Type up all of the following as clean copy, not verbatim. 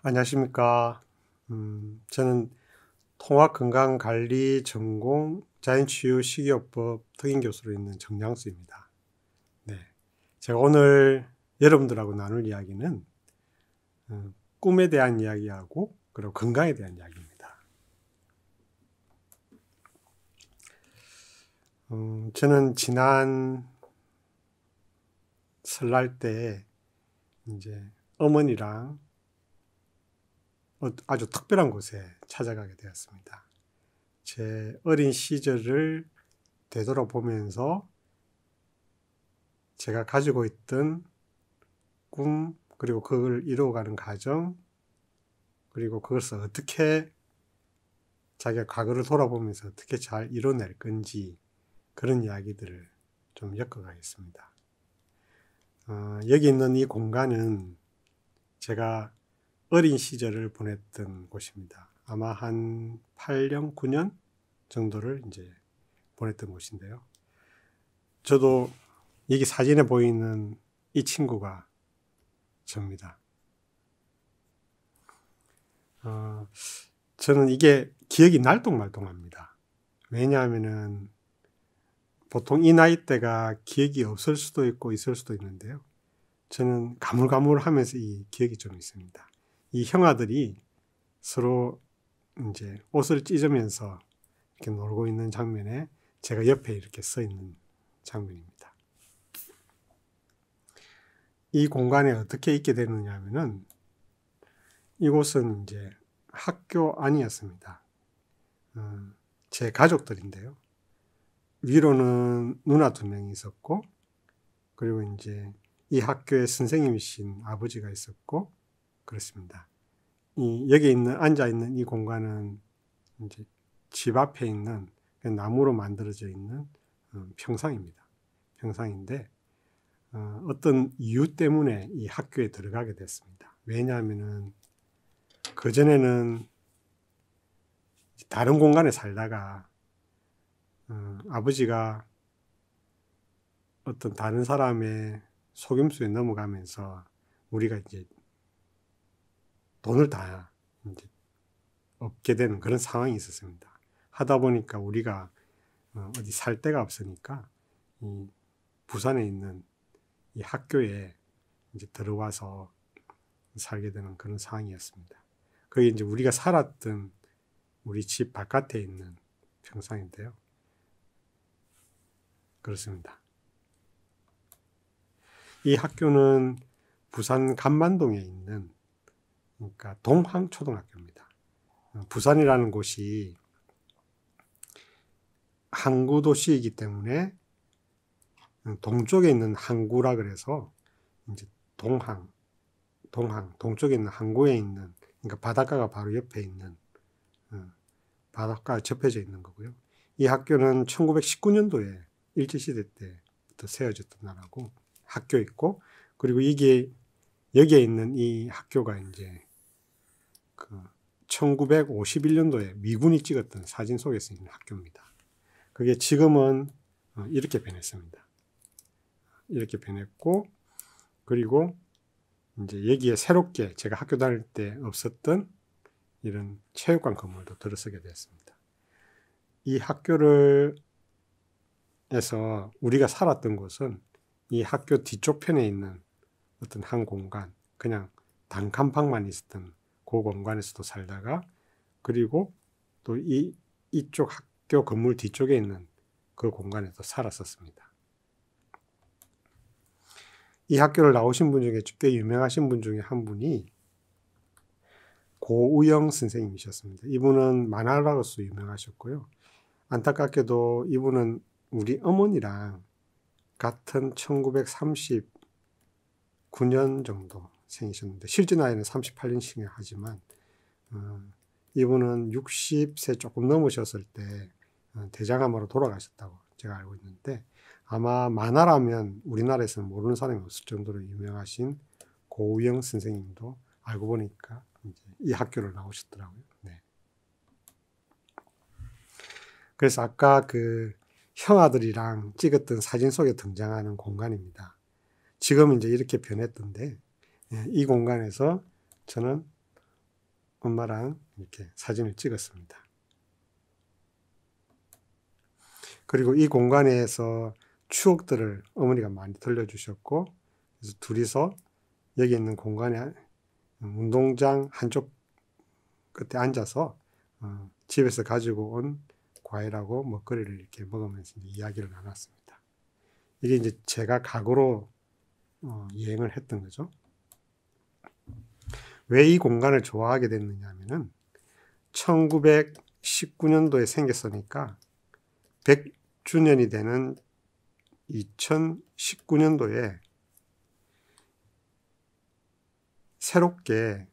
안녕하십니까. 저는 통합건강관리 전공 자연치유 식이요법 특임교수로 있는 정량수입니다. 네. 제가 오늘 여러분들하고 나눌 이야기는 꿈에 대한 이야기하고 그리고 건강에 대한 이야기입니다. 저는 지난 설날 때 이제 어머니랑 아주 특별한 곳에 찾아가게 되었습니다. 제 어린 시절을 되돌아보면서 제가 가지고 있던 꿈, 그리고 그걸 이루어가는 과정, 그리고 그것을 어떻게 자기가 과거를 돌아보면서 어떻게 잘 이뤄낼 건지 그런 이야기들을 좀 엮어가겠습니다. 여기 있는 이 공간은 제가 어린 시절을 보냈던 곳입니다. 아마 한 8년, 9년 정도를 이제 보냈던 곳인데요. 저도 여기 사진에 보이는 이 친구가 접니다. 저는 이게 기억이 날똥말똥합니다. 왜냐하면은 보통 이 나이대가 기억이 없을 수도 있고 있을 수도 있는데요. 저는 가물가물하면서 이 기억이 좀 있습니다. 이 형아들이 서로 이제 옷을 찢으면서 이렇게 놀고 있는 장면에 제가 옆에 이렇게 서 있는 장면입니다. 이 공간에 어떻게 있게 되느냐 하면은 이곳은 이제 학교 아니었습니다. 제 가족들인데요. 위로는 누나 2명이 있었고, 그리고 이제 이 학교의 선생님이신 아버지가 있었고, 그렇습니다. 여기 앉아 있는 이 공간은 이제 집 앞에 있는 나무로 만들어져 있는 평상입니다. 평상인데, 어떤 이유 때문에 이 학교에 들어가게 됐습니다. 왜냐하면은 그전에는 다른 공간에 살다가 아버지가 어떤 다른 사람의 속임수에 넘어가면서 우리가 이제 돈을 다 이제 얻게 되는 그런 상황이 있었습니다. 하다 보니까 우리가 어디 살 데가 없으니까 이 부산에 있는 이 학교에 이제 들어와서 살게 되는 그런 상황이었습니다. 그게 이제 우리가 살았던 우리 집 바깥에 있는 평상인데요. 그렇습니다. 이 학교는 부산 감만동에 있는 그러니까 동항초등학교입니다. 부산이라는 곳이 항구 도시이기 때문에 동쪽에 있는 항구라 그래서 이제 동쪽에 있는 항구에 있는 그러니까 바닷가가 바로 옆에 있는 바닷가가 접해져 있는 거고요. 이 학교는 1919년도에 일제시대 때부터 세워졌던 나라고 학교 있고, 그리고 이게 여기에 있는 이 학교가 이제 그 1951년도에 미군이 찍었던 사진 속에서 있는 학교입니다. 그게 지금은 이렇게 변했습니다. 이렇게 변했고, 그리고 이제 여기에 새롭게 제가 학교 다닐 때 없었던 이런 체육관 건물도 들어서게 됐습니다. 이 학교를 에서 우리가 살았던 곳은 이 학교 뒤쪽 편에 있는 어떤 한 공간, 그냥 단칸방만 있었던 그 공간에서도 살다가, 그리고 또 이쪽 학교 건물 뒤쪽에 있는 그 공간에도 살았었습니다. 이 학교를 나오신 분 중에 꽤 유명하신 분 중에 한 분이 고우영 선생님이셨습니다. 이분은 만화가로서 유명하셨고요. 안타깝게도 이분은 우리 어머니랑 같은 1939년 정도 생이셨는데 실제 나이는 38년씩 하지만 이분은 60세 조금 넘으셨을 때 대장암으로 돌아가셨다고 제가 알고 있는데, 아마 만화라면 우리나라에서는 모르는 사람이 없을 정도로 유명하신 고우영 선생님도 알고 보니까 이제 이 학교를 나오셨더라고요. 네. 그래서 아까 그 형아들이랑 찍었던 사진 속에 등장하는 공간입니다. 지금 이제 이렇게 변했던데, 이 공간에서 저는 엄마랑 이렇게 사진을 찍었습니다. 그리고 이 공간에서 추억들을 어머니가 많이 들려주셨고, 그래서 둘이서 여기 있는 공간에 운동장 한쪽 끝에 앉아서 집에서 가지고 온 과일하고 먹거리를 이렇게 먹으면서 이야기를 나눴습니다. 이게 이제 제가 과거로 여행을 했던 거죠. 왜 이 공간을 좋아하게 됐느냐 하면은 1919년도에 생겼으니까 100주년이 되는 2019년도에 새롭게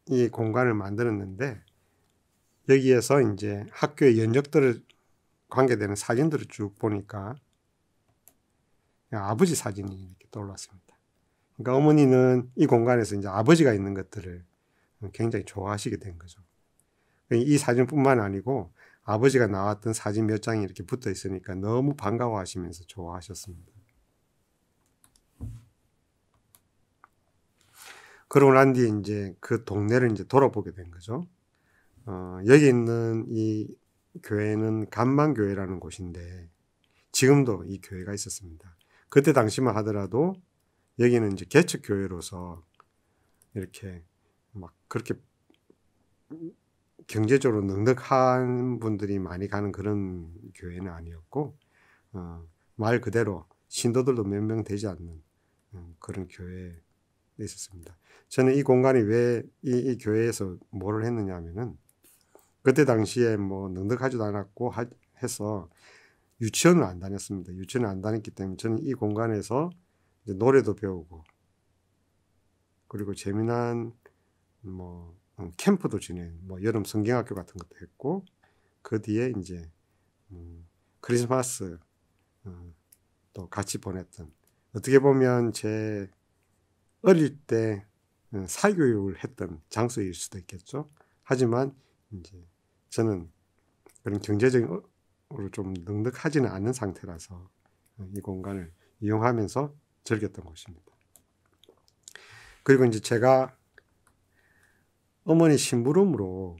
이 공간을 만들었는데, 여기에서 이제 학교의 연적들을 관계되는 사진들을 쭉 보니까 아버지 사진이 이렇게 떠올랐습니다. 그러니까 어머니는 이 공간에서 이제 아버지가 있는 것들을 굉장히 좋아하시게 된 거죠. 이 사진뿐만 아니고 아버지가 나왔던 사진 몇 장이 이렇게 붙어 있으니까 너무 반가워하시면서 좋아하셨습니다. 그러고 난 뒤에 이제 그 동네를 이제 돌아보게 된 거죠. 여기 있는 이 교회는 감만교회라는 곳인데 지금도 이 교회가 있었습니다. 그때 당시만 하더라도 여기는 이제 개척교회로서 이렇게 막 그렇게 경제적으로 넉넉한 분들이 많이 가는 그런 교회는 아니었고, 말 그대로 신도들도 몇 명 되지 않는 그런 교회에 있었습니다. 저는 이 공간이 왜 이 교회에서 뭐를 했느냐 하면은, 그때 당시에 뭐 넉넉하지도 않았고 해서 유치원을 안 다녔습니다. 유치원을 안 다녔기 때문에 저는 이 공간에서 이제 노래도 배우고, 그리고 재미난 뭐 캠프도 지낸, 뭐 여름 성경학교 같은 것도 했고, 그 뒤에 이제 크리스마스 또 같이 보냈던, 어떻게 보면 제 어릴 때 사교육을 했던 장소일 수도 있겠죠. 하지만 이제 저는 그런 경제적으로 좀 넉넉하지는 않은 상태라서 이 공간을 이용하면서 즐겼던 곳입니다. 그리고 이제 제가 어머니 심부름으로,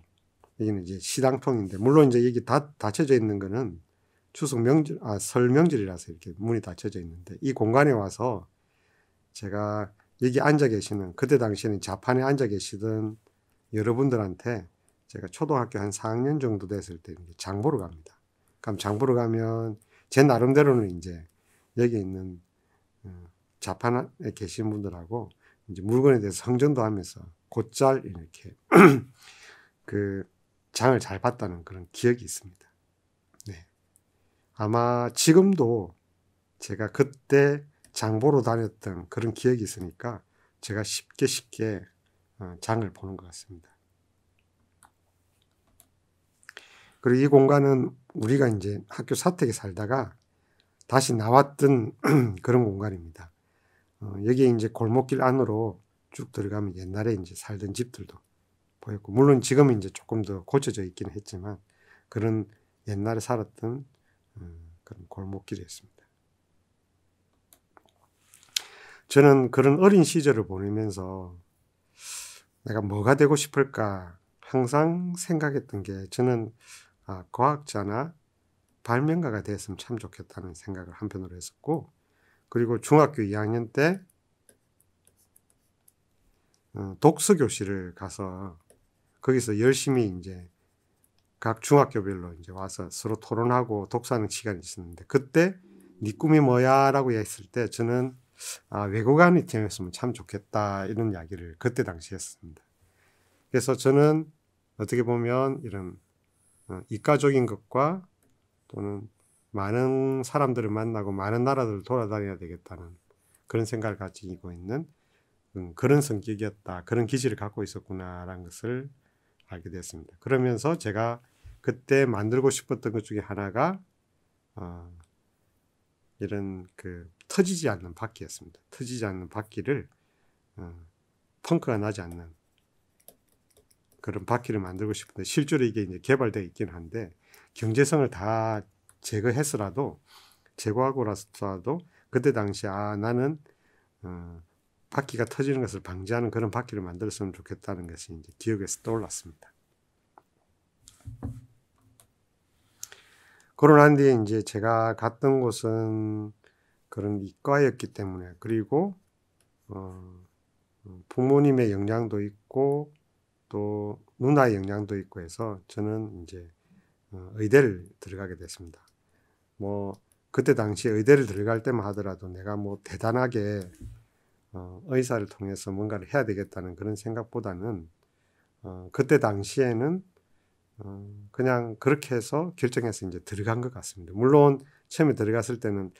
여기는 이제 시당통인데, 물론 이제 여기 다 닫혀져 있는 거는 추석 명절, 설 명절이라서 이렇게 문이 닫혀져 있는데, 이 공간에 와서 제가 여기 앉아 계시는, 그때 당시에는 좌판에 앉아 계시던 여러분들한테 제가 초등학교 한 4학년 정도 됐을 때 장 보러 갑니다. 그럼 장 보러 가면 제 나름대로는 이제 여기 있는 좌판에 계신 분들하고 이제 물건에 대해서 성전도 하면서 곧잘 이렇게 그 장을 잘 봤다는 그런 기억이 있습니다. 네. 아마 지금도 제가 그때 장 보러 다녔던 그런 기억이 있으니까 제가 쉽게 장을 보는 것 같습니다. 그리고 이 공간은 우리가 이제 학교 사택에 살다가 다시 나왔던 그런 공간입니다. 여기 이제 골목길 안으로 쭉 들어가면 옛날에 이제 살던 집들도 보였고, 물론 지금은 이제 조금 더 고쳐져 있기는 했지만 그런 옛날에 살았던 그런 골목길이었습니다. 저는 그런 어린 시절을 보내면서 내가 뭐가 되고 싶을까 항상 생각했던 게, 저는 과학자나 발명가가 됐으면 참 좋겠다는 생각을 한편으로 했었고, 그리고 중학교 2학년 때 독서교실을 가서 거기서 열심히 이제 각 중학교별로 이제 와서 서로 토론하고 독서하는 시간이 있었는데, 그때 네 꿈이 뭐야? 라고 했을 때 저는 외국인이 되었으면 참 좋겠다, 이런 이야기를 그때 당시 했습니다. 그래서 저는 어떻게 보면 이런 이과적인 것과 또는 많은 사람들을 만나고 많은 나라들을 돌아다녀야 되겠다는 그런 생각을 가지고 있는 그런 성격이었다, 그런 기질을 갖고 있었구나라는 것을 알게 됐습니다. 그러면서 제가 그때 만들고 싶었던 것 중에 하나가 이런 그 터지지 않는 바퀴였습니다. 터지지 않는 바퀴를 펑크가 나지 않는 그런 바퀴를 만들고 싶은데, 실제로 이게 이제 개발되어 있긴 한데 경제성을 다 제거하고라도 그때 당시 나는 바퀴가 터지는 것을 방지하는 그런 바퀴를 만들었으면 좋겠다는 것이 이제 기억에서 떠올랐습니다. 그러고 난 뒤에 이제 제가 갔던 곳은 그런 이과였기 때문에, 그리고 부모님의 영향도 있고 또 누나의 영향도 있고 해서 저는 이제 의대를 들어가게 됐습니다. 뭐 그때 당시에 의대를 들어갈 때만 하더라도 내가 뭐 대단하게 의사를 통해서 뭔가를 해야 되겠다는 그런 생각보다는 그때 당시에는 그냥 그렇게 해서 결정해서 이제 들어간 것 같습니다. 물론 처음에 들어갔을 때는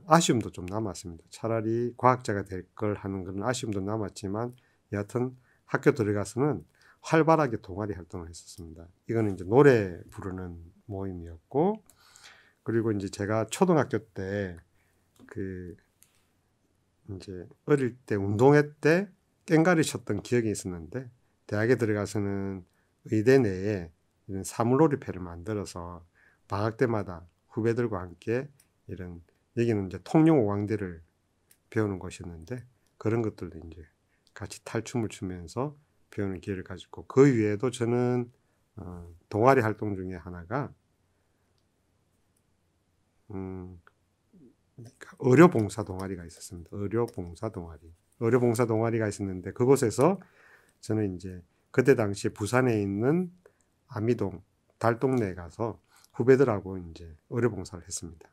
아쉬움도 좀 남았습니다. 차라리 과학자가 될 걸 하는 그런 아쉬움도 남았지만 여하튼 학교 들어가서는 활발하게 동아리 활동을 했었습니다. 이거는 이제 노래 부르는 모임이었고, 그리고 이제 제가 초등학교 때 그 이제 어릴 때 운동회 때 깽가리 쳤던 기억이 있었는데, 대학에 들어가서는 의대 내에 이런 사물놀이패를 만들어서 방학 때마다 후배들과 함께 이런, 여기는 이제 통영 오광대를 배우는 곳이었는데 그런 것들도 이제 같이 탈춤을 추면서 배우는 기회를 가졌고, 그 위에도 저는 동아리 활동 중에 하나가 의료봉사 동아리가 있었습니다. 의료봉사 동아리가 있었는데 그곳에서 저는 이제 그때 당시 부산에 있는 아미동 달동네에 가서 후배들하고 이제 의료봉사를 했습니다.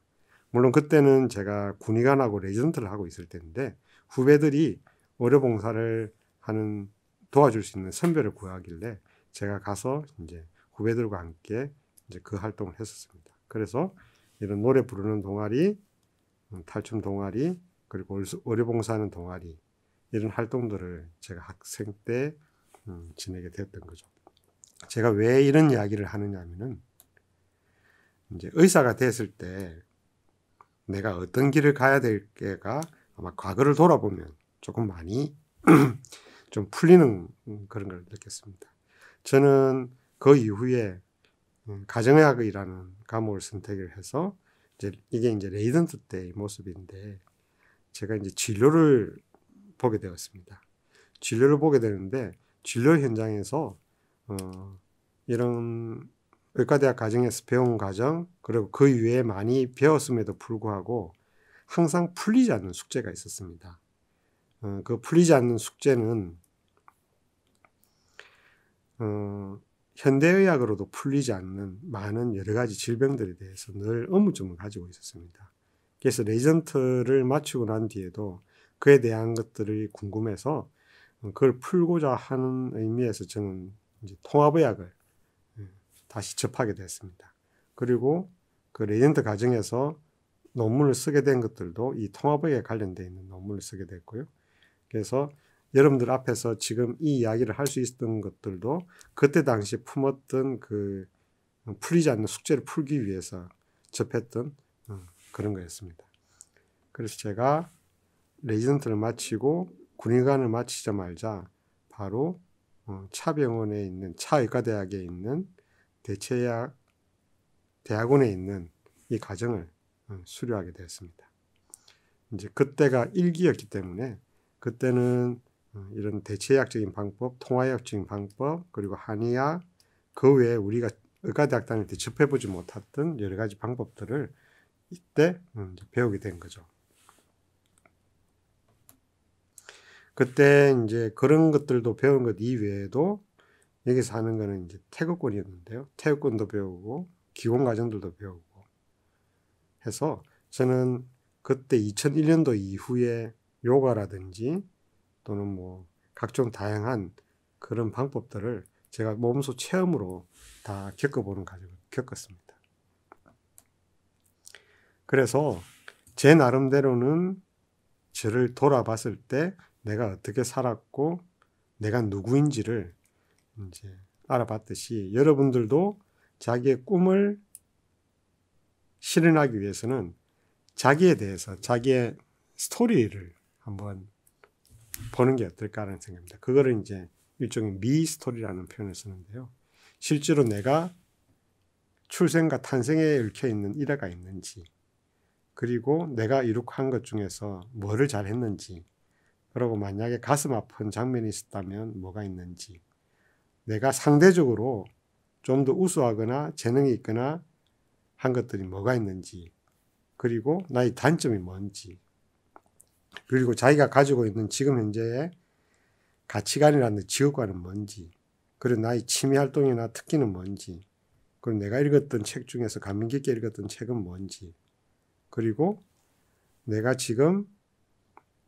물론 그때는 제가 군의관하고 레지던트를 하고 있을 때인데 후배들이 의료봉사를 하는 도와줄 수 있는 선배를 구하길래 제가 가서 이제 후배들과 함께 이제 그 활동을 했었습니다. 그래서 이런 노래 부르는 동아리, 탈춤 동아리, 그리고 의료봉사하는 동아리, 이런 활동들을 제가 학생 때 지내게 되었던 거죠. 제가 왜 이런 이야기를 하느냐 하면은 이제 의사가 됐을 때 내가 어떤 길을 가야 될게가 아마 과거를 돌아보면 조금 많이 좀 풀리는 그런 걸 느꼈습니다. 저는 그 이후에 가정의학이라는 과목을 선택을 해서 이게 이제 레지던트 때의 모습인데 제가 이제 진료를 보게 되었습니다. 진료를 보게 되는데 진료 현장에서 이런 의과대학 과정에서 배운 과정, 그리고 그 이외에 많이 배웠음에도 불구하고 항상 풀리지 않는 숙제가 있었습니다. 그 풀리지 않는 숙제는 현대의학으로도 풀리지 않는 많은 여러 가지 질병들에 대해서 늘 의문점을 가지고 있었습니다. 그래서 레지던트를 마치고 난 뒤에도 그에 대한 것들이 궁금해서 그걸 풀고자 하는 의미에서 저는 이제 통합의학을 다시 접하게 됐습니다. 그리고 그 레지던트 과정에서 논문을 쓰게 된 것들도 이 통합의학에 관련되어 있는 논문을 쓰게 됐고요. 그래서 여러분들 앞에서 지금 이 이야기를 할 수 있었던 것들도 그때 당시 품었던 그 풀리지 않는 숙제를 풀기 위해서 접했던 그런 거였습니다. 그래서 제가 레지던트를 마치고 군의관을 마치자마자 바로 차병원에 있는 차의과대학에 있는 대체의학 대학원에 있는 이 과정을 수료하게 되었습니다. 이제 그때가 1기였기 때문에 그때는 이런 대체의학적인 방법, 통화의학적인 방법, 그리고 한의학, 그 외에 우리가 의과대학 다닐 때 접해보지 못했던 여러 가지 방법들을 이때 배우게 된 거죠. 그때 이제 그런 것들도 배운 것 이외에도 여기서 하는 거는 이제 태극권이었는데요. 태극권도 배우고 기본 과정들도 배우고 해서 저는 그때 2001년도 이후에 요가라든지 또는 뭐 각종 다양한 그런 방법들을 제가 몸소 체험으로 다 겪어보는 과정을 겪었습니다. 그래서 제 나름대로는 저를 돌아봤을 때 내가 어떻게 살았고 내가 누구인지를 이제 알아봤듯이 여러분들도 자기의 꿈을 실현하기 위해서는 자기에 대해서 자기의 스토리를 한번 보는 게 어떨까라는 생각입니다. 그거를 이제 일종의 미 스토리라는 표현을 쓰는데요. 실제로 내가 출생과 탄생에 얽혀 있는 일화가 있는지, 그리고 내가 이룩 한 것 중에서 뭐를 잘했는지, 그리고 만약에 가슴 아픈 장면이 있었다면 뭐가 있는지, 내가 상대적으로 좀 더 우수하거나 재능이 있거나 한 것들이 뭐가 있는지, 그리고 나의 단점이 뭔지, 그리고 자기가 가지고 있는 지금 현재의 가치관이라는 직업관은 뭔지, 그리고 나의 취미 활동이나 특기는 뭔지, 그리고 내가 읽었던 책 중에서 감명 깊게 읽었던 책은 뭔지, 그리고 내가 지금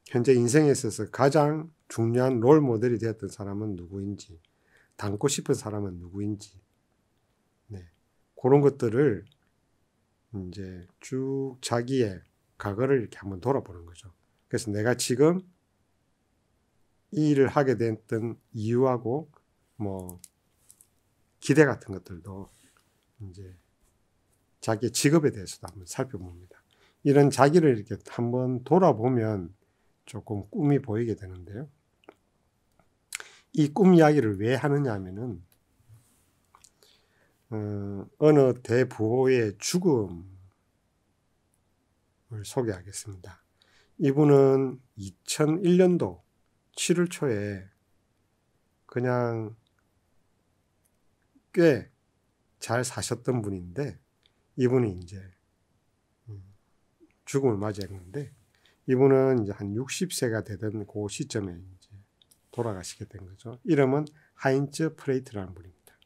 현재 인생에 있어서 가장 중요한 롤 모델이 되었던 사람은 누구인지, 닮고 싶은 사람은 누구인지, 네. 그런 것들을 이제 쭉 자기의 과거를 이렇게 한번 돌아보는 거죠. 그래서 내가 지금 이 일을 하게 됐던 이유하고 뭐 기대 같은 것들도 이제 자기의 직업에 대해서도 한번 살펴봅니다. 이런 자기를 이렇게 한번 돌아보면 조금 꿈이 보이게 되는데요. 이 꿈 이야기를 왜 하느냐 하면은 어느 대부호의 죽음을 소개하겠습니다. 이분은 2001년도 7월 초에 그냥 꽤 잘 사셨던 분인데, 이분이 이제 죽음을 맞이했는데, 이분은 이제 한 60세가 되던 그 시점에 이제 돌아가시게 된 거죠. 이름은 하인츠 프레이트라는 분입니다.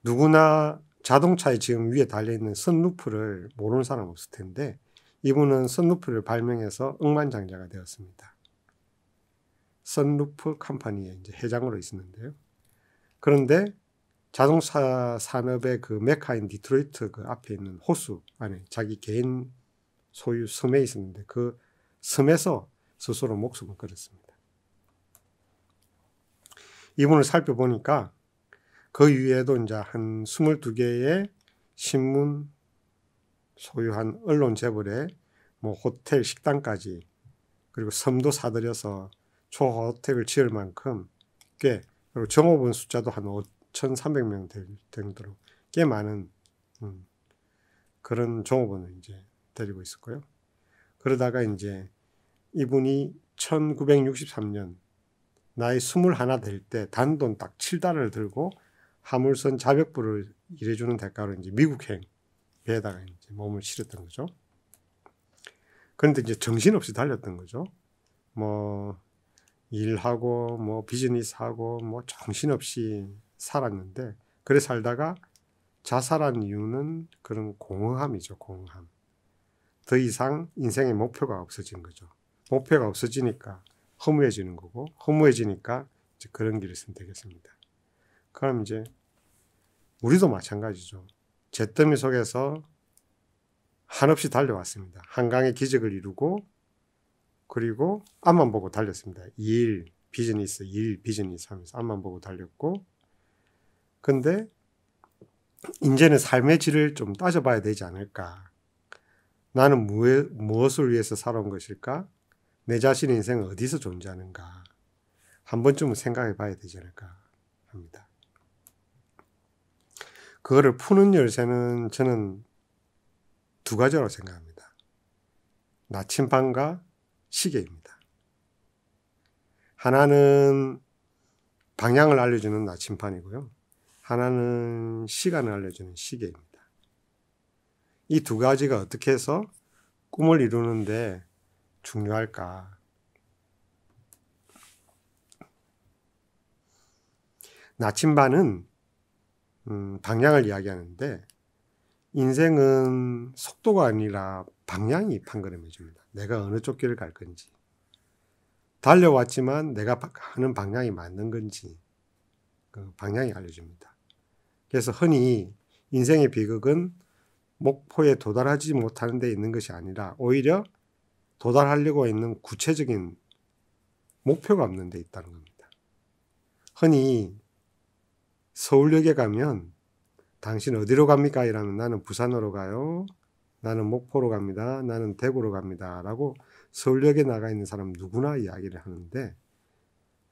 누구나 자동차에 지금 위에 달려있는 선루프를 모르는 사람 없을 텐데, 이분은 선루프를 발명해서 억만장자가 되었습니다. 선루프 컴퍼니의 이제 회장으로 있었는데요. 그런데 자동차 산업의 그 메카인 디트로이트 그 앞에 있는 호수 안에 자기 개인 소유 섬에 있었는데, 그 섬에서 스스로 목숨을 끊었습니다. 이분을 살펴보니까 그 위에도 이제 한 22개의 신문 소유한 언론 재벌에 뭐 호텔 식당까지, 그리고 섬도 사들여서 초호텔을 지을 만큼 꽤, 그리고 종업원 숫자도 한 5,300명 될 정도로 꽤 많은 그런 종업원을 이제 데리고 있었고요. 그러다가 이제 이분이 1963년 나이 21 될 때 단돈 딱 7달러를 들고 화물선 자벽부를 일해주는 대가로 이제 미국행 배에다가 이제 몸을 실었던 거죠. 그런데 이제 정신없이 달렸던 거죠. 뭐 일하고 뭐 비즈니스하고 뭐 정신없이 살았는데, 그래 살다가 자살한 이유는 그런 공허함이죠. 공허함. 더 이상 인생의 목표가 없어진 거죠. 목표가 없어지니까 허무해지는 거고, 허무해지니까 이제 그런 길을 선택했습니다. 그럼 이제 우리도 마찬가지죠. 잿더미 속에서 한없이 달려왔습니다. 한강의 기적을 이루고, 그리고 앞만 보고 달렸습니다. 일, 비즈니스 하면서 앞만 보고 달렸고, 근데 이제는 삶의 질을 좀 따져봐야 되지 않을까. 나는 무엇을 위해서 살아온 것일까? 내 자신의 인생은 어디서 존재하는가? 한 번쯤은 생각해 봐야 되지 않을까 합니다. 그거를 푸는 열쇠는 저는 두 가지라고 생각합니다. 나침반과 시계입니다. 하나는 방향을 알려주는 나침반이고요. 하나는 시간을 알려주는 시계입니다. 이 두 가지가 어떻게 해서 꿈을 이루는데 중요할까? 나침반은 방향을 이야기하는데, 인생은 속도가 아니라 방향이 판가름해 줍니다. 내가 어느 쪽 길을 갈 건지, 달려왔지만 내가 가는 방향이 맞는 건지 그 방향이 알려줍니다. 그래서 흔히 인생의 비극은 목표에 도달하지 못하는 데 있는 것이 아니라 오히려 도달하려고 있는 구체적인 목표가 없는 데 있다는 겁니다. 흔히 서울역에 가면 당신 어디로 갑니까? 이러면 나는 부산으로 가요. 나는 목포로 갑니다. 나는 대구로 갑니다. 라고 서울역에 나가 있는 사람 누구나 이야기를 하는데,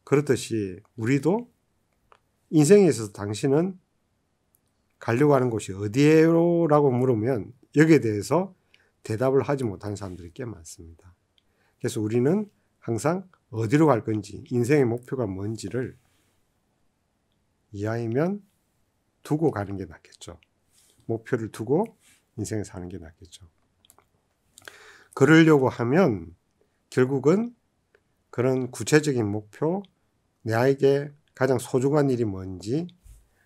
그렇듯이 우리도 인생에 있어서 당신은 가려고 하는 곳이 어디예요? 라고 물으면 여기에 대해서 대답을 하지 못하는 사람들이 꽤 많습니다. 그래서 우리는 항상 어디로 갈 건지, 인생의 목표가 뭔지를 이왕이면 두고 가는 게 낫겠죠. 목표를 두고 인생을 사는 게 낫겠죠. 그러려고 하면 결국은 그런 구체적인 목표, 나에게 가장 소중한 일이 뭔지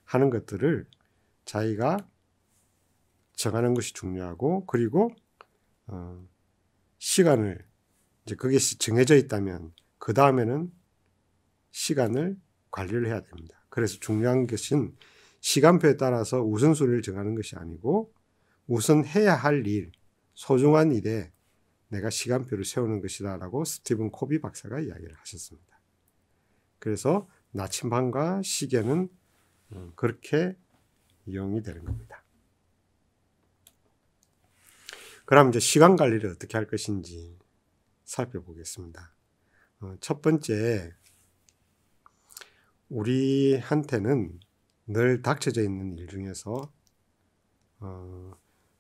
하는 것들을 자기가 정하는 것이 중요하고, 그리고 시간을, 이제 그게 정해져 있다면 그 다음에는 시간을 관리를 해야 됩니다. 그래서 중요한 것은 시간표에 따라서 우선순위를 정하는 것이 아니고 우선 해야 할 일, 소중한 일에 내가 시간표를 세우는 것이다 라고 스티븐 코비 박사가 이야기를 하셨습니다. 그래서 나침반과 시계는 그렇게 이용이 되는 겁니다. 그럼 이제 시간 관리를 어떻게 할 것인지 살펴보겠습니다. 첫 번째, 우리한테는 늘 닥쳐져 있는 일 중에서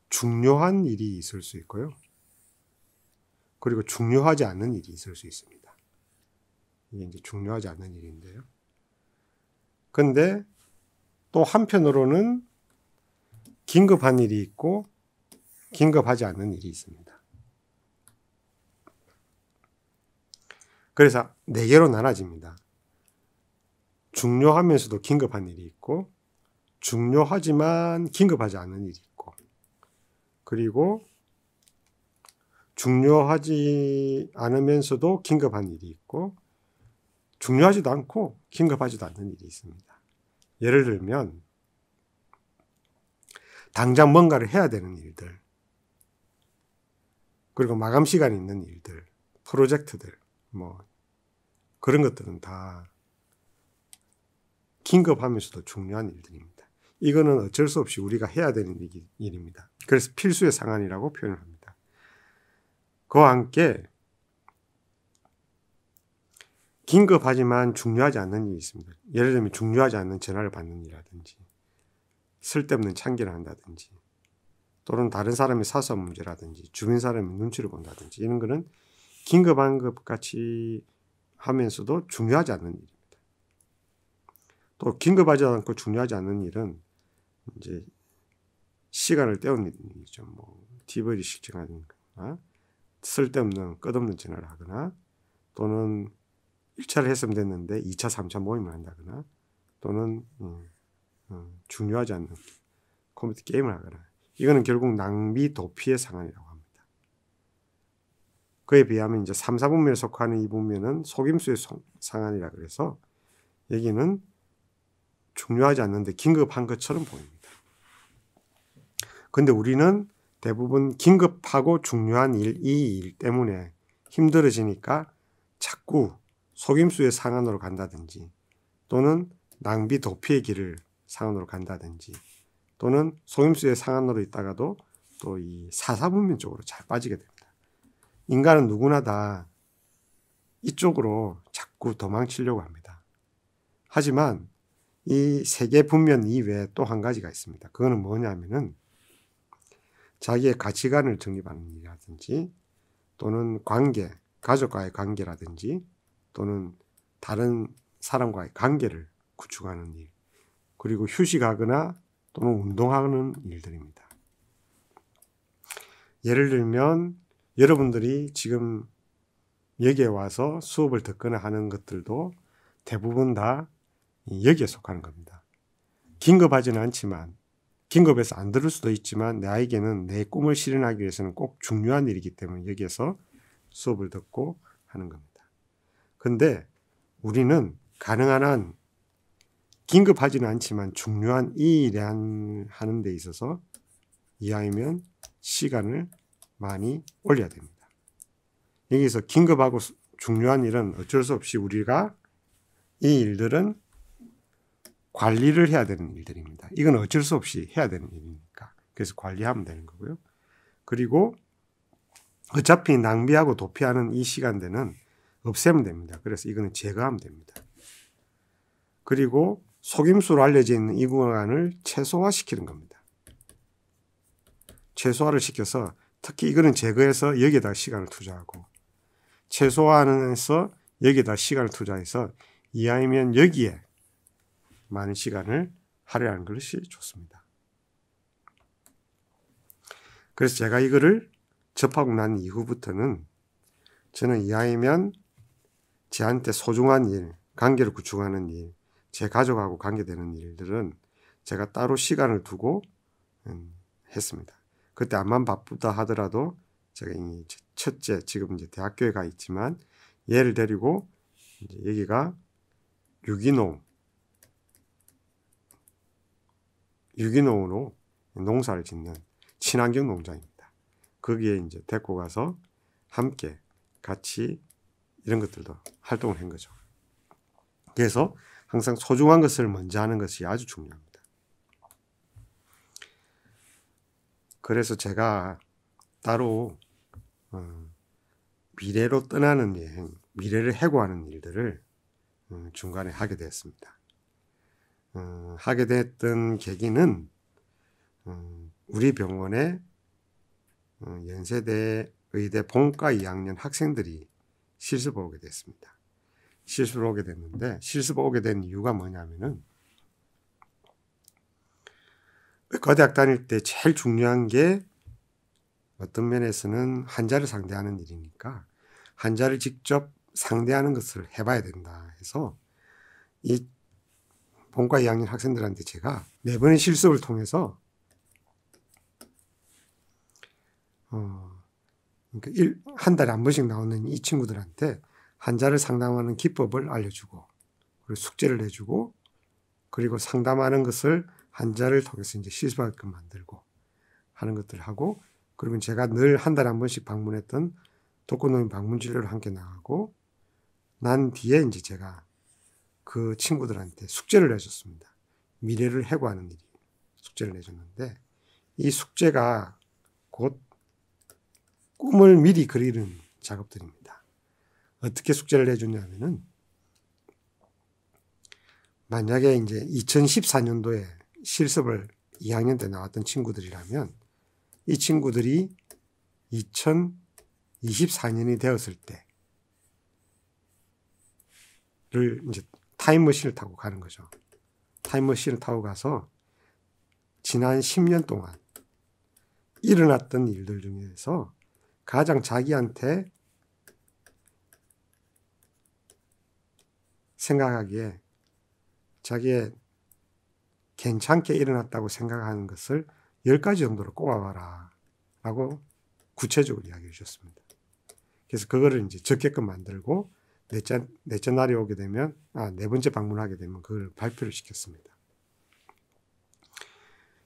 중요한 일이 있을 수 있고요. 그리고 중요하지 않은 일이 있을 수 있습니다. 이게 이제 중요하지 않은 일인데요. 근데 또 한편으로는 긴급한 일이 있고 긴급하지 않은 일이 있습니다. 그래서 4개로 나눠집니다. 중요하면서도 긴급한 일이 있고, 중요하지만 긴급하지 않은 일이 있고, 그리고 중요하지 않으면서도 긴급한 일이 있고, 중요하지도 않고 긴급하지도 않은 일이 있습니다. 예를 들면 당장 뭔가를 해야 되는 일들, 그리고 마감 시간이 있는 일들, 프로젝트들, 뭐 그런 것들은 다 긴급하면서도 중요한 일들입니다. 이거는 어쩔 수 없이 우리가 해야 되는 일입니다. 그래서 필수의 상한이라고 표현을 합니다. 그와 함께 긴급하지만 중요하지 않는 일이 있습니다. 예를 들면 중요하지 않는 전화를 받는 일이라든지, 쓸데없는 참견을 한다든지, 또는 다른 사람의 사소한 문제라든지, 주변 사람의 눈치를 본다든지, 이런 거는 긴급한 것 같이 하면서도 중요하지 않는 일입니다. 또 긴급하지 않고 중요하지 않은 일은 이제 시간을 때우는 일이죠. 뭐 TV를 실증하거나, 쓸데없는 끝없는 전화를 하거나, 또는 1차를 했으면 됐는데 2차, 3차 모임을 한다거나, 또는 중요하지 않는 컴퓨터 게임을 하거나, 이거는 결국 낭비 도피의 상황이라고 합니다. 그에 비하면 이제 3, 4분면에 속하는 이 분면은 속임수의 상황이라 그래서 여기는 중요하지 않는데 긴급한 것처럼 보입니다. 근데 우리는 대부분 긴급하고 중요한 일, 이 일 때문에 힘들어지니까 자꾸 속임수의 상한으로 간다든지, 또는 낭비 도피의 길을 상한으로 간다든지, 또는 속임수의 상한으로 있다가도 또 이 사사분면 쪽으로 잘 빠지게 됩니다. 인간은 누구나 다 이쪽으로 자꾸 도망치려고 합니다. 하지만 이 3개 분면 이외에 또 한 가지가 있습니다. 그거는 뭐냐면은 자기의 가치관을 정립하는 일이라든지, 또는 관계, 가족과의 관계라든지, 또는 다른 사람과의 관계를 구축하는 일, 그리고 휴식하거나 또는 운동하는 일들입니다. 예를 들면 여러분들이 지금 여기에 와서 수업을 듣거나 하는 것들도 대부분 다 여기에 속하는 겁니다. 긴급하지는 않지만, 긴급해서 안 들을 수도 있지만 나에게는 내 꿈을 실현하기 위해서는 꼭 중요한 일이기 때문에 여기에서 수업을 듣고 하는 겁니다. 근데 우리는 가능한 한 긴급하지는 않지만 중요한 이 일을 하는 데 있어서 이왕이면 시간을 많이 올려야 됩니다. 여기서 긴급하고 중요한 일은 어쩔 수 없이 우리가, 이 일들은 관리를 해야 되는 일들입니다. 이건 어쩔 수 없이 해야 되는 일이니까. 그래서 관리하면 되는 거고요. 그리고 어차피 낭비하고 도피하는 이 시간대는 없애면 됩니다. 그래서 이거는 제거하면 됩니다. 그리고 속임수로 알려져 있는 이 구간을 최소화시키는 겁니다. 최소화를 시켜서 특히 이거는 제거해서 여기에다 시간을 투자하고 최소화해서 여기에다 시간을 투자해서 이왕이면 여기에 많은 시간을 할애하는 것이 좋습니다. 그래서 제가 이거를 접하고 난 이후부터는 저는 이왕이면 저한테 소중한 일, 관계를 구축하는 일, 제 가족하고 관계되는 일들은 제가 따로 시간을 두고 했습니다. 그때 암만 바쁘다 하더라도 제가 첫째 지금 이제 대학교에 가 있지만 얘를 데리고 이제 여기가 유기농으로 농사를 짓는 친환경 농장입니다. 거기에 이제 데리고 가서 함께 같이 이런 것들도 활동을 한 거죠. 그래서 항상 소중한 것을 먼저 하는 것이 아주 중요합니다. 그래서 제가 따로 미래로 떠나는 여행, 미래를 해고하는 일들을 중간에 하게 되었습니다. 하게 됐던 계기는 우리 병원에 연세대 의대 본과 2학년 학생들이 실습을 오게 됐습니다. 실습을 오게 됐는데 실습을 오게 된 이유가 뭐냐면은 의과대학 다닐 때 제일 중요한 게 어떤 면에서는 환자를 상대하는 일이니까 환자를 직접 상대하는 것을 해봐야 된다 해서 이 본과 2학년 학생들한테 제가 4번의 실습을 통해서 그러니까 한 달에 한 번씩 나오는 이 친구들한테 환자를 상담하는 기법을 알려주고 그리고 숙제를 내주고 그리고 상담하는 것을 환자를 통해서 이제 실습하게끔 만들고 하는 것들을 하고 그리고 제가 늘 한 달에 한 번씩 방문했던 독거노인 방문 진료를 함께 나가고 난 뒤에 이제 제가 그 친구들한테 숙제를 내줬습니다. 미래를 해고하는 일이 숙제를 내줬는데 이 숙제가 곧 꿈을 미리 그리는 작업들입니다. 어떻게 숙제를 내줬냐면은 만약에 이제 2014년도에 실습을 2학년 때 나왔던 친구들이라면 이 친구들이 2024년이 되었을 때를 이제 타임머신을 타고 가는 거죠. 타임머신을 타고 가서 지난 10년 동안 일어났던 일들 중에서 가장 자기한테 생각하기에 자기의 괜찮게 일어났다고 생각하는 것을 10가지 정도로 꼽아봐라 라고 구체적으로 이야기해 주셨습니다. 그래서 그거를 이제 적게끔 만들고 넷째 날이 오게 되면 네 번째 방문하게 되면 그걸 발표를 시켰습니다.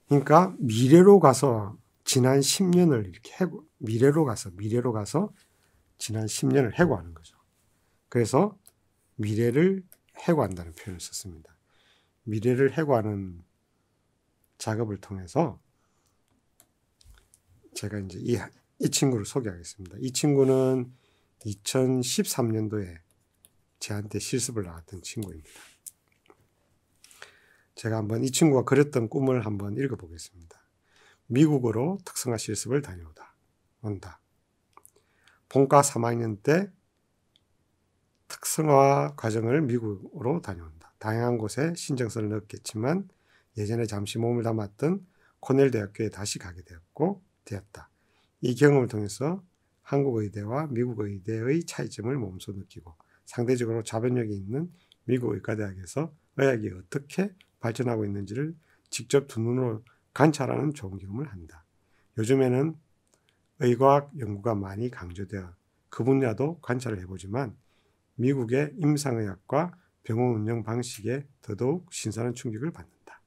그러니까 미래로 가서 지난 10년을 이렇게 미래로 가서 지난 10년을 해고하는 거죠. 그래서 미래를 해고한다는 표현을 썼습니다. 미래를 해고하는 작업을 통해서 제가 이제 이 친구를 소개하겠습니다. 이 친구는 2013년도에 저한테 실습을 나왔던 친구입니다. 제가 한번 이 친구가 그렸던 꿈을 한번 읽어보겠습니다. 미국으로 특성화 실습을 온다. 본과 3학년 때 특성화 과정을 미국으로 다녀온다. 다양한 곳에 신청서를 넣었겠지만 예전에 잠시 몸을 담았던 코넬 대학교에 다시 가게 되었다. 이 경험을 통해서 한국 의대와 미국 의대의 차이점을 몸소 느끼고 상대적으로 자본력이 있는 미국 의과대학에서 의학이 어떻게 발전하고 있는지를 직접 두 눈으로 관찰하는 좋은 경험을 한다. 요즘에는 의과학 연구가 많이 강조되어 그 분야도 관찰을 해보지만 미국의 임상의학과 병원 운영 방식에 더더욱 신선한 충격을 받는다.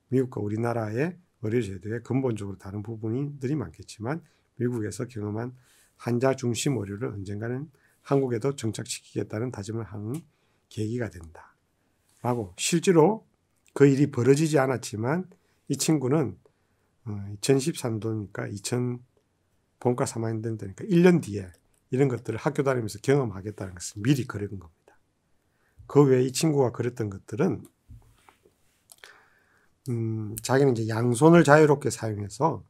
미국과 우리나라의 의료 제도에 근본적으로 다른 부분들이 많겠지만 미국에서 경험한 환자 중심 의료를 언젠가는 한국에도 정착시키겠다는 다짐을 하는 계기가 된다. 라고 실제로 그 일이 벌어지지 않았지만 이 친구는 2013년도니까 본과 3학년 되니까 1년 뒤에 이런 것들을 학교 다니면서 경험하겠다는 것을 미리 그린 겁니다. 그 외에 이 친구가 그렸던 것들은 자기는 이제 양손을 자유롭게 사용해서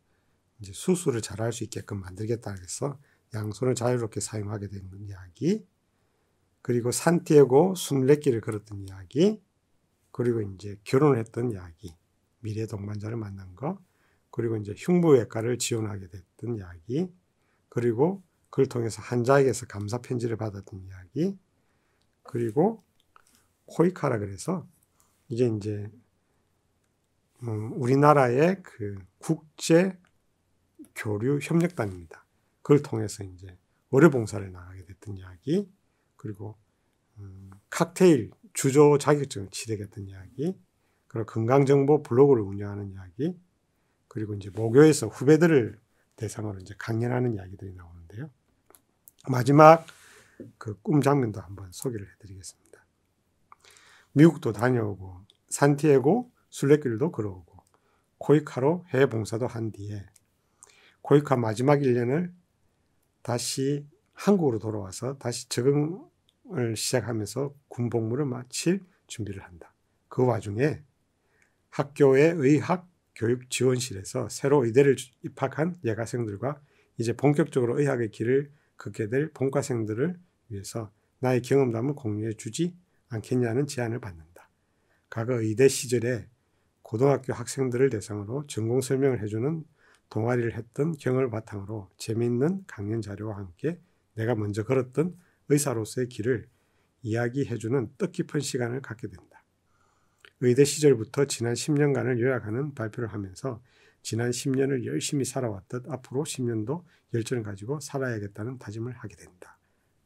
이제 수술을 잘할 수 있게끔 만들겠다 해서 양손을 자유롭게 사용하게 되는 이야기, 그리고 산티아고 순례길을 걸었던 이야기, 그리고 이제 결혼을 했던 이야기, 미래 동반자를 만난 거, 그리고 이제 흉부외과를 지원하게 됐던 이야기, 그리고 그걸 통해서 환자에게서 감사 편지를 받았던 이야기, 그리고 코이카라 그래서 이게 이제 우리나라의 그 국제 교류 협력단입니다. 그걸 통해서 이제 의료 봉사를 나가게 됐던 이야기, 그리고 칵테일 주조 자격증을 취득했던 이야기, 그리고 건강정보 블로그를 운영하는 이야기, 그리고 이제 모교에서 후배들을 대상으로 이제 강연하는 이야기들이 나오는데요. 마지막 그 꿈 장면도 한번 소개를 해드리겠습니다. 미국도 다녀오고 산티아고 순례길도 걸어오고 코이카로 해외 봉사도 한 뒤에 코이카 마지막 1년을 다시 한국으로 돌아와서 다시 적응을 시작하면서 군 복무를 마칠 준비를 한다. 그 와중에 학교의 의학 교육 지원실에서 새로 의대를 입학한 예가생들과 이제 본격적으로 의학의 길을 걷게 될 본과생들을 위해서 나의 경험담을 공유해 주지 않겠냐는 제안을 받는다. 과거 의대 시절에 고등학교 학생들을 대상으로 전공 설명을 해주는 동아리를 했던 경험을 바탕으로 재미있는 강연 자료와 함께 내가 먼저 걸었던 의사로서의 길을 이야기해주는 뜻깊은 시간을 갖게 된다. 의대 시절부터 지난 10년간을 요약하는 발표를 하면서 지난 10년을 열심히 살아왔듯 앞으로 10년도 열정을 가지고 살아야겠다는 다짐을 하게 된다.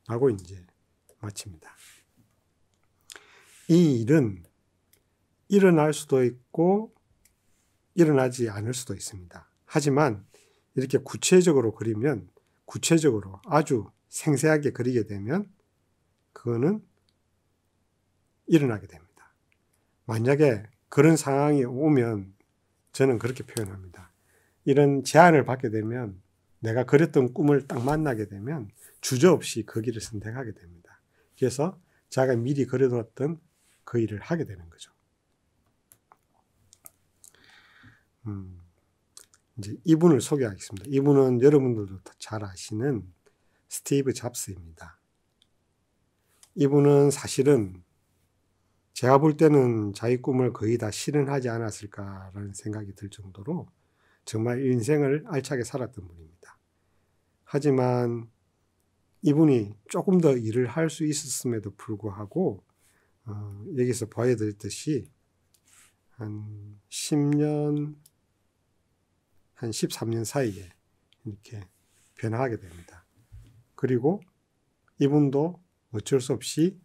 라고 이제 마칩니다. 이 일은 일어날 수도 있고 일어나지 않을 수도 있습니다. 하지만 이렇게 구체적으로 그리면, 구체적으로 아주 생생하게 그리게 되면 그거는 일어나게 됩니다. 만약에 그런 상황이 오면 저는 그렇게 표현합니다. 이런 제안을 받게 되면, 내가 그렸던 꿈을 딱 만나게 되면 주저없이 그 길을 선택하게 됩니다. 그래서 제가 미리 그려뒀던 그 일을 하게 되는 거죠. 이제 이분을 소개하겠습니다. 이분은 여러분들도 잘 아시는 스티브 잡스입니다. 이분은 사실은 제가 볼 때는 자기 꿈을 거의 다 실현하지 않았을까라는 생각이 들 정도로 정말 인생을 알차게 살았던 분입니다. 하지만 이분이 조금 더 일을 할 수 있었음에도 불구하고 여기서 보여드렸듯이 한 10년, 한 13년 사이에 이렇게 변화하게 됩니다. 그리고 이분도 어쩔 수 없이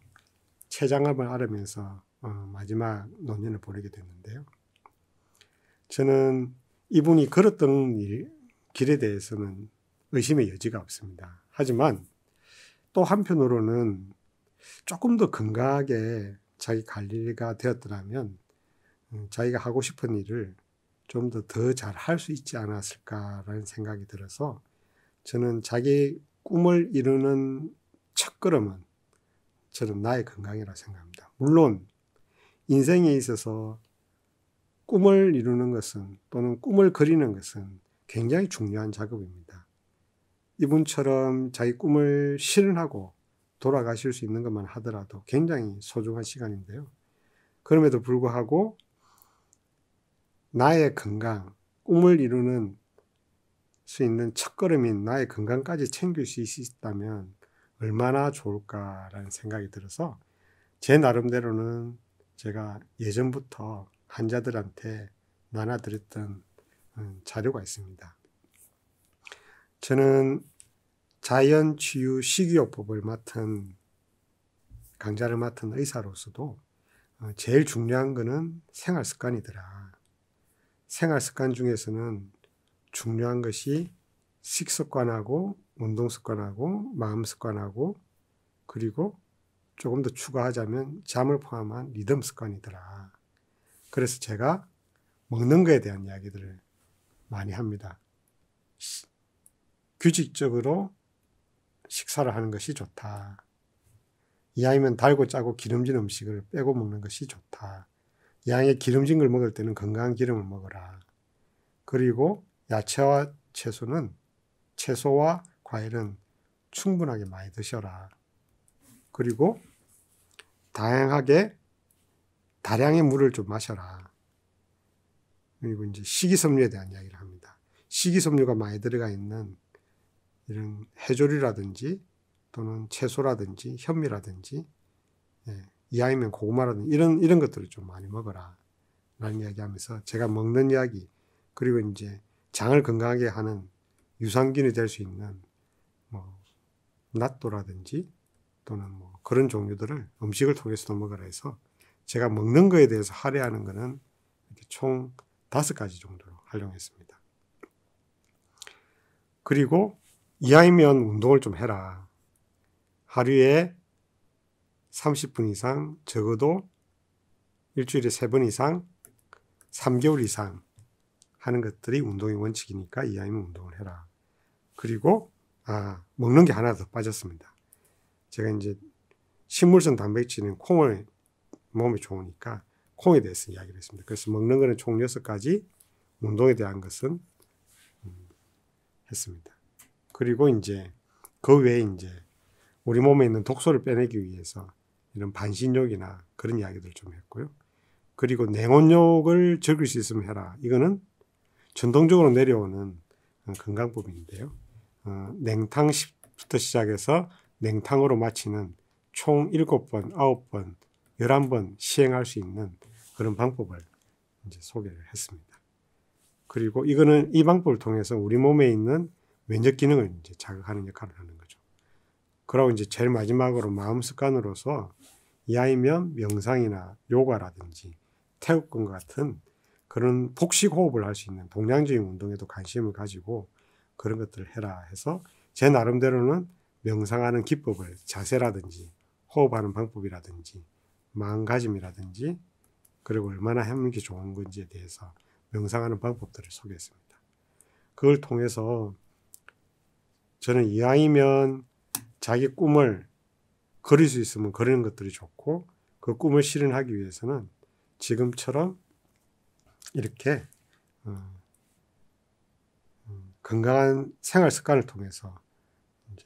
췌장암을 앓으면서 마지막 노년을 보내게 됐는데요. 저는 이분이 걸었던 길에 대해서는 의심의 여지가 없습니다. 하지만 또 한편으로는 조금 더 건강하게 자기 관리가 되었더라면 자기가 하고 싶은 일을 좀 더 잘 할 수 있지 않았을까라는 생각이 들어서 저는 자기 꿈을 이루는 첫걸음은 저는 나의 건강이라고 생각합니다. 물론 인생에 있어서 꿈을 이루는 것은, 또는 꿈을 그리는 것은 굉장히 중요한 작업입니다. 이분처럼 자기 꿈을 실현하고 돌아가실 수 있는 것만 하더라도 굉장히 소중한 시간인데요. 그럼에도 불구하고 나의 건강, 꿈을 이루는 수 있는 첫걸음인 나의 건강까지 챙길 수 있다면 얼마나 좋을까라는 생각이 들어서 제 나름대로는 제가 예전부터 환자들한테 나눠드렸던 자료가 있습니다. 저는 자연치유 식이요법을 강좌를 맡은 의사로서도 제일 중요한 거는 생활습관이더라. 생활습관 중에서는 중요한 것이 식습관하고 운동습관하고 마음습관하고, 그리고 조금 더 추가하자면 잠을 포함한 리듬습관이더라. 그래서 제가 먹는 거에 대한 이야기들을 많이 합니다. 규칙적으로 식사를 하는 것이 좋다. 이왕이면 달고 짜고 기름진 음식을 빼고 먹는 것이 좋다. 이왕에 기름진 걸 먹을 때는 건강한 기름을 먹어라. 그리고 야채와 채소와 과일은 충분하게 많이 드셔라. 그리고 다량의 물을 좀 마셔라. 그리고 이제 식이섬유에 대한 이야기를 합니다. 식이섬유가 많이 들어가 있는 이런 해조류라든지 또는 채소라든지 현미라든지, 이왕이면 고구마라든지 이런 것들을 좀 많이 먹어라 라는 이야기하면서 제가 먹는 이야기, 그리고 이제 장을 건강하게 하는 유산균이 될 수 있는 뭐 낫또라든지 또는 뭐 그런 종류들을 음식을 통해서도 먹으라 해서 제가 먹는 거에 대해서 할애하는 거는 이렇게 총 5가지 정도로 활용했습니다. 그리고 이왕이면 운동을 좀 해라. 하루에 30분 이상, 적어도 일주일에 3번 이상, 3개월 이상 하는 것들이 운동의 원칙이니까 이왕이면 운동을 해라. 그리고 먹는 게 하나 더 빠졌습니다. 제가 이제 식물성 단백질은 콩을 몸에 좋으니까 콩에 대해서 이야기를 했습니다. 그래서 먹는 거는 총 6가지, 운동에 대한 것은 했습니다. 그리고 이제 그 외에 이제 우리 몸에 있는 독소를 빼내기 위해서 이런 반신욕이나 그런 이야기들 좀 했고요. 그리고 냉온욕을 즐길 수 있으면 해라. 이거는 전통적으로 내려오는 건강법인데요. 냉탕부터 시작해서 냉탕으로 마치는 총 7번, 9번, 11번 시행할 수 있는 그런 방법을 이제 소개를 했습니다. 그리고 이 방법을 통해서 우리 몸에 있는 면역 기능을 이제 자극하는 역할을 하는 거죠. 그리고 이제 제일 마지막으로 마음 습관으로서 이왕이면 명상이나 요가라든지 태극권 같은 그런 복식 호흡을 할 수 있는 동양적인 운동에도 관심을 가지고 그런 것들을 해라 해서 제 나름대로는 명상하는 기법을 자세라든지 호흡하는 방법이라든지 마음가짐이라든지 그리고 얼마나 하는 게 좋은 건지에 대해서 명상하는 방법들을 소개했습니다. 그걸 통해서 저는 이왕이면 자기 꿈을 그릴 수 있으면 그리는 것들이 좋고 그 꿈을 실현하기 위해서는 지금처럼 이렇게 건강한 생활 습관을 통해서 이제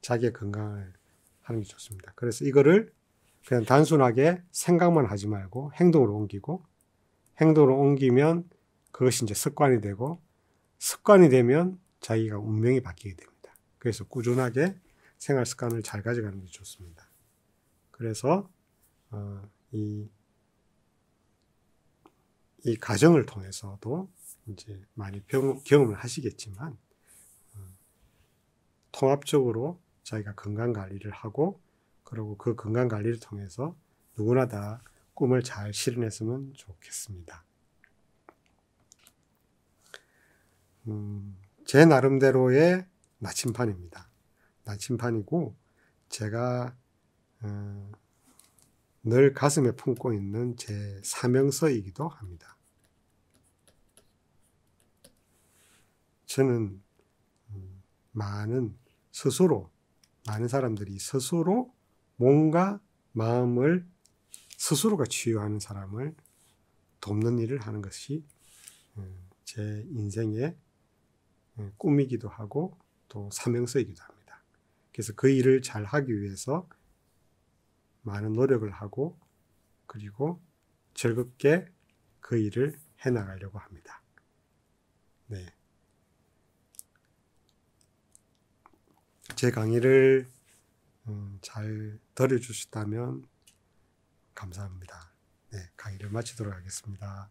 자기의 건강을 하는 게 좋습니다. 그래서 이거를 그냥 단순하게 생각만 하지 말고 행동으로 옮기고 행동으로 옮기면 그것이 이제 습관이 되고 습관이 되면 자기가 운명이 바뀌게 됩니다. 그래서 꾸준하게 생활 습관을 잘 가져가는 게 좋습니다. 그래서 이 과정을 통해서도 이제 많이 경험을 하시겠지만 통합적으로 자기가 건강 관리를 하고 그리고 그 건강 관리를 통해서 누구나 다 꿈을 잘 실현했으면 좋겠습니다. 제 나름대로의 나침판입니다. 나침판이고 제가 늘 가슴에 품고 있는 제 사명서이기도 합니다. 저는 많은 사람들이 스스로 몸과 마음을 스스로가 치유하는 사람을 돕는 일을 하는 것이 제 인생의 꿈이기도 하고 또 사명서이기도 합니다. 그래서 그 일을 잘 하기 위해서 많은 노력을 하고 그리고 즐겁게 그 일을 해나가려고 합니다. 네. 제 강의를 잘 들어주셨다면 감사합니다. 네, 강의를 마치도록 하겠습니다.